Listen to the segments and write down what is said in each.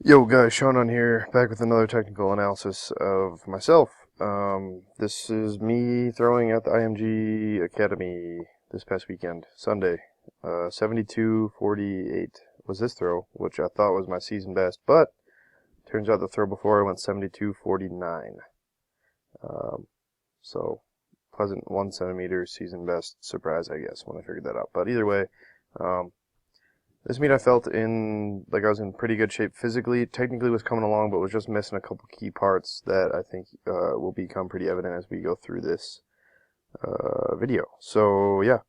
Yo guys, Sean on here, back with another technical analysis of myself. This is me throwing at the IMG Academy this past weekend, Sunday. 72-48 was this throw, which I thought was my season best, but turns out the throw before I went 72-49. So, pleasant 1 centimeter season best surprise, I guess, when I figured that out. But either way, this meet I felt like I was in pretty good shape physically. Technically was coming along, but was just missing a couple key parts that I think will become pretty evident as we go through this video. So yeah,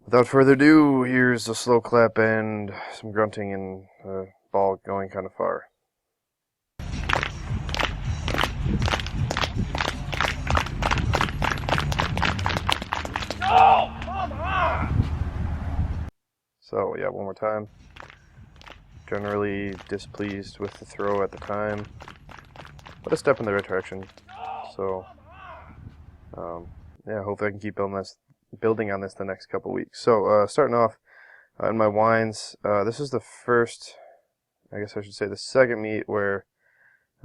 without further ado, here's a slow clap and some grunting and ball going kind of far. Oh, come on! So yeah, one more time. Generally displeased with the throw at the time, but a step in the right direction. So yeah, hopefully I can keep building on this the next couple weeks. So starting off in my winds, this is the first, I guess I should say the second meet where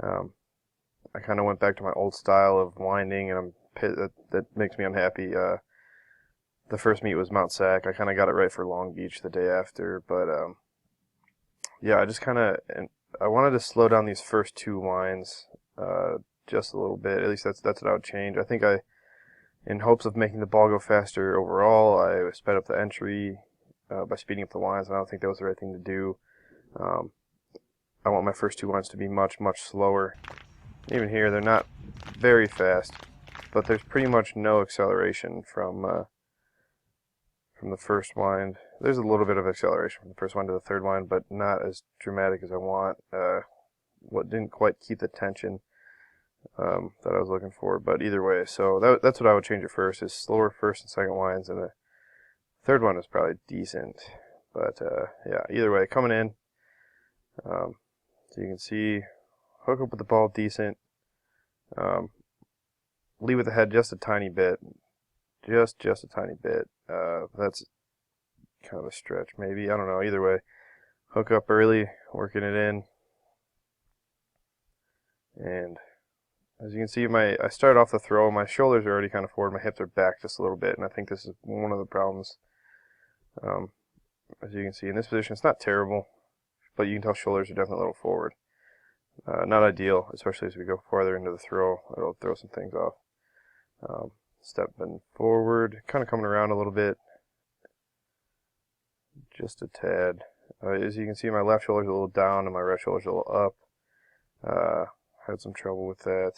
I kind of went back to my old style of winding, and that makes me unhappy. The first meet was Mount Sac. I kind of got it right for Long Beach the day after, but yeah, I wanted to slow down these first two winds just a little bit. At least that's what I would change. I think in hopes of making the ball go faster overall, I sped up the entry by speeding up the winds, and I don't think that was the right thing to do. I want my first two winds to be much, much slower. Even here, they're not very fast, but there's pretty much no acceleration from the first wind. There's a little bit of acceleration from the first wind to the third wind, but not as dramatic as I want. What didn't quite keep the tension that I was looking for, but either way, so that's what I would change at first, is slower first and second winds, and the third one is probably decent. But yeah, either way, coming in, so you can see, hook up with the ball decent, lead with the head just a tiny bit, just a tiny bit. That's kind of a stretch, maybe. I don't know. Either way, hook up early, working it in, and as you can see, I started off the throw. My shoulders are already kind of forward. My hips are back just a little bit, and I think this is one of the problems. As you can see in this position, it's not terrible, but you can tell shoulders are definitely a little forward. Not ideal, especially as we go farther into the throw. It'll throw some things off. Stepping forward, kind of coming around a little bit, just a tad. As you can see, my left shoulder's a little down and my right shoulder's a little up. Had some trouble with that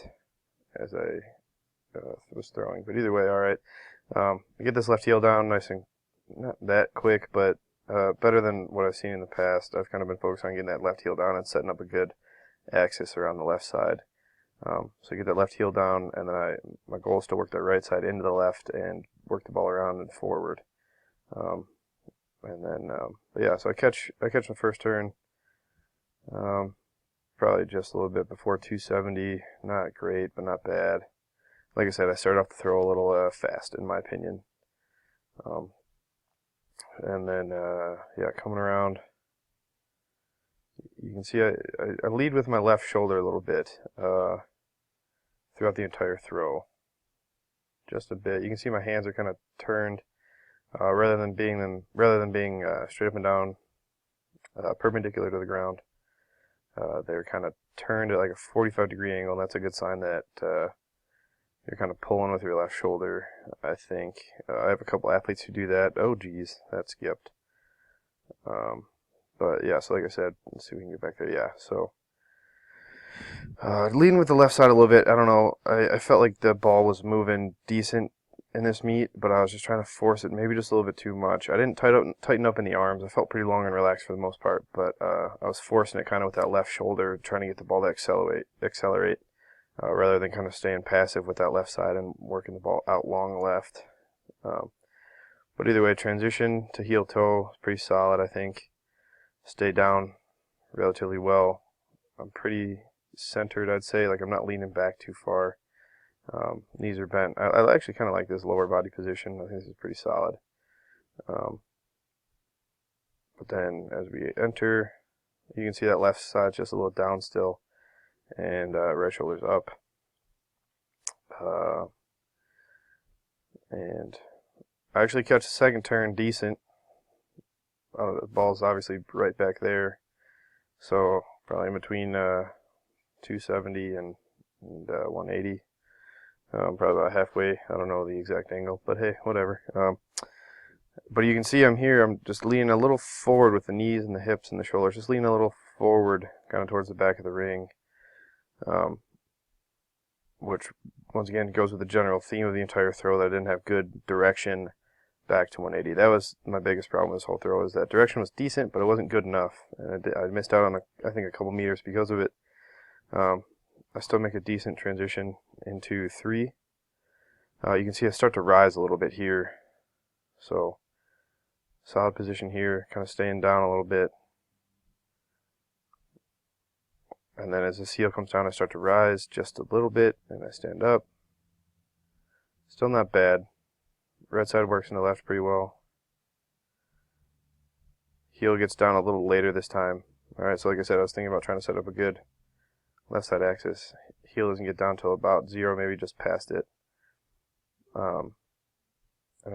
as I was throwing, but either way, alright. I get this left heel down nice and not that quick, but better than what I've seen in the past. I've kind of been focused on getting that left heel down and setting up a good axis around the left side. So get that left heel down, and then my goal is to work that right side into the left and work the ball around and forward. And then, but yeah, so I catch the first turn, probably just a little bit before 270. Not great, but not bad. Like I said, I started off the throw a little fast, in my opinion. And then, yeah, coming around, you can see I lead with my left shoulder a little bit throughout the entire throw. Just a bit. You can see my hands are kind of turned rather than being straight up and down, perpendicular to the ground. They're kind of turned at like a 45-degree angle, and that's a good sign that you're kind of pulling with your left shoulder, I think. I have a couple athletes who do that. Oh, geez, that skipped. But yeah, so like I said, let's see if we can get back there. Yeah, so leading with the left side a little bit. I don't know. I felt like the ball was moving decent in this meet, but I was just trying to force it maybe just a little bit too much. I didn't tighten up in the arms. I felt pretty long and relaxed for the most part, but I was forcing it kind of with that left shoulder, trying to get the ball to accelerate rather than kind of staying passive with that left side and working the ball out long left. But either way, transition to heel toe is pretty solid, I think. Stay down relatively well. I'm pretty centered, I'd say. Like, I'm not leaning back too far. Knees are bent. I actually kind of like this lower body position. I think this is pretty solid. But then as we enter, You can see that left side just a little down still, and right shoulder's up. And I actually catch the second turn decent. The ball's obviously right back there, so probably in between 270 and 180. Probably about halfway. I don't know the exact angle, but hey, whatever. But you can see I'm here. I'm just leaning a little forward with the knees and the hips and the shoulders. Just leaning a little forward, kind of towards the back of the ring. Which, once again, goes with the general theme of the entire throw, that I didn't have good direction back to 180. That was my biggest problem with this whole throw, is that direction was decent, but it wasn't good enough. And I missed out on, I think, a couple meters because of it. I still make a decent transition into 3. You can see I start to rise a little bit here. So, solid position here, kind of staying down a little bit. And then as the heel comes down, I start to rise just a little bit, and I stand up. Still not bad. Right side works in the left pretty well. Heel gets down a little later this time. Alright, so like I said, I was thinking about trying to set up a good left side axis. Heel doesn't get down till about 0, maybe just past it. And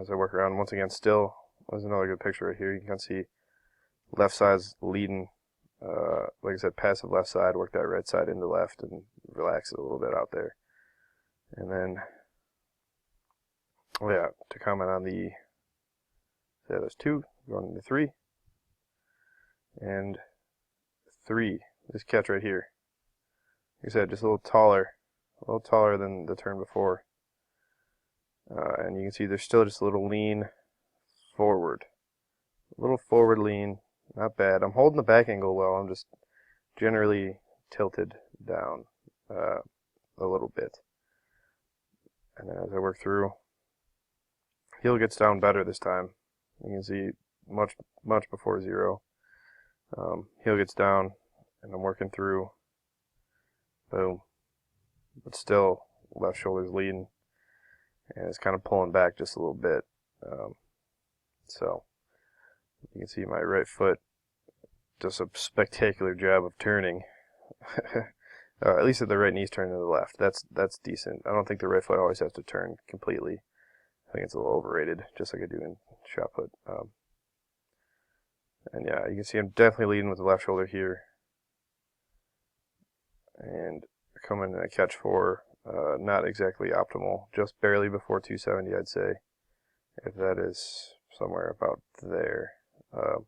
as I work around, once again, still, there's another good picture right here. You can see left side's leading. Like I said, passive left side, work that right side into left and relax it a little bit out there. And then, oh yeah, to comment on the, yeah, there's 2, going into 3. And 3, this catch right here. Like I said, just a little taller than the turn before. And you can see there's still just a little lean forward. A little forward lean, not bad. I'm holding the back angle well, I'm just generally tilted down a little bit. And then as I work through, heel gets down better this time. You can see much before 0. Heel gets down, and I'm working through. Boom. But still, left shoulder's leading, and it's kind of pulling back just a little bit. So you can see my right foot does a spectacular job of turning. At least at the right knee's turning to the left. That's decent. I don't think the right foot always has to turn completely. I think it's a little overrated, just like I do in shot put. And yeah, you can see I'm definitely leading with the left shoulder here. And coming in a catch 4, not exactly optimal, just barely before 270, I'd say, if that is somewhere about there. But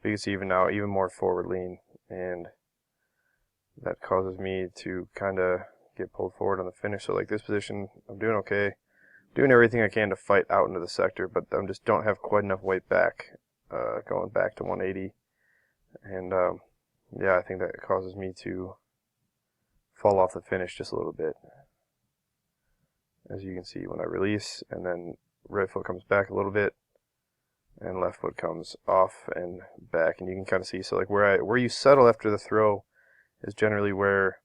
you can see even now, even more forward lean, and that causes me to kind of get pulled forward on the finish. So like this position, I'm doing okay, doing everything I can to fight out into the sector, but I just don't have quite enough weight back, going back to 180. And yeah, I think that causes me to fall off the finish just a little bit. As you can see, when I release, and then right foot comes back a little bit, and left foot comes off and back, and you can kind of see, so like where you settle after the throw is generally where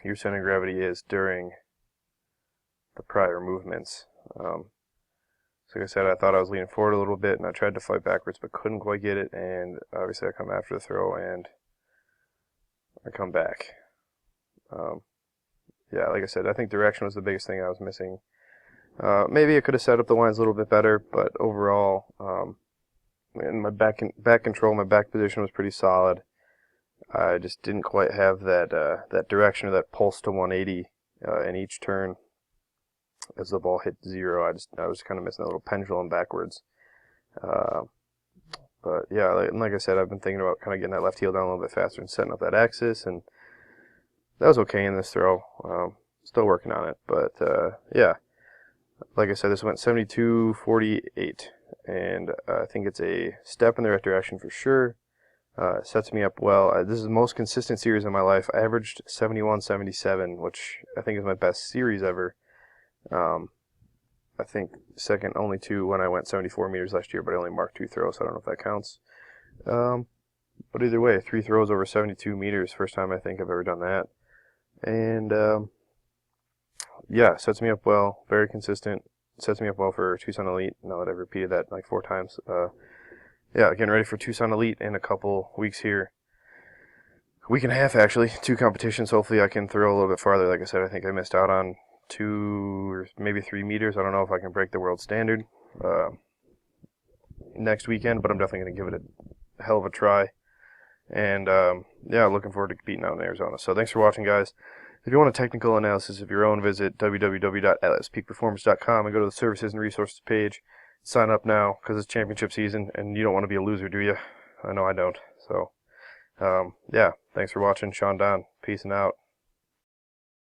your center of gravity is during the prior movements. So like I said, I thought I was leaning forward a little bit, and I tried to fight backwards, but couldn't quite get it, and obviously I come after the throw, and I come back. Yeah, like I said, I think direction was the biggest thing I was missing. Maybe I could have set up the lines a little bit better, but overall, and my back control, my back position was pretty solid. I just didn't quite have that direction or that pulse to 180 in each turn. As the ball hit 0, I was kind of missing a little pendulum backwards. But yeah, like I said, I've been thinking about kind of getting that left heel down a little bit faster and setting up that axis, and that was okay in this throw. Still working on it, but yeah. Like I said, this went 72-48, and I think it's a step in the right direction for sure. Sets me up well. This is the most consistent series in my life. I averaged 71-77, which I think is my best series ever. I think second only to when I went 74 meters last year, but I only marked 2 throws, so I don't know if that counts. But either way, 3 throws over 72 meters, first time I think I've ever done that. And yeah, sets me up well, very consistent. Sets me up well for Tucson Elite, now that I've repeated that like 4 times. Yeah, getting ready for Tucson Elite in a couple weeks here. week and a half, actually. 2 competitions. Hopefully I can throw a little bit farther. Like I said, I think I missed out on 2 or maybe 3 meters. I don't know if I can break the world standard next weekend, but I'm definitely going to give it a hell of a try. And yeah, looking forward to competing out in Arizona. So thanks for watching, guys. If you want a technical analysis of your own, visit www.atlaspeakperformance.com and go to the services and resources page. Sign up now because it's championship season and you don't want to be a loser, do you? I know I don't. So yeah, thanks for watching. Sean Don, peace and out.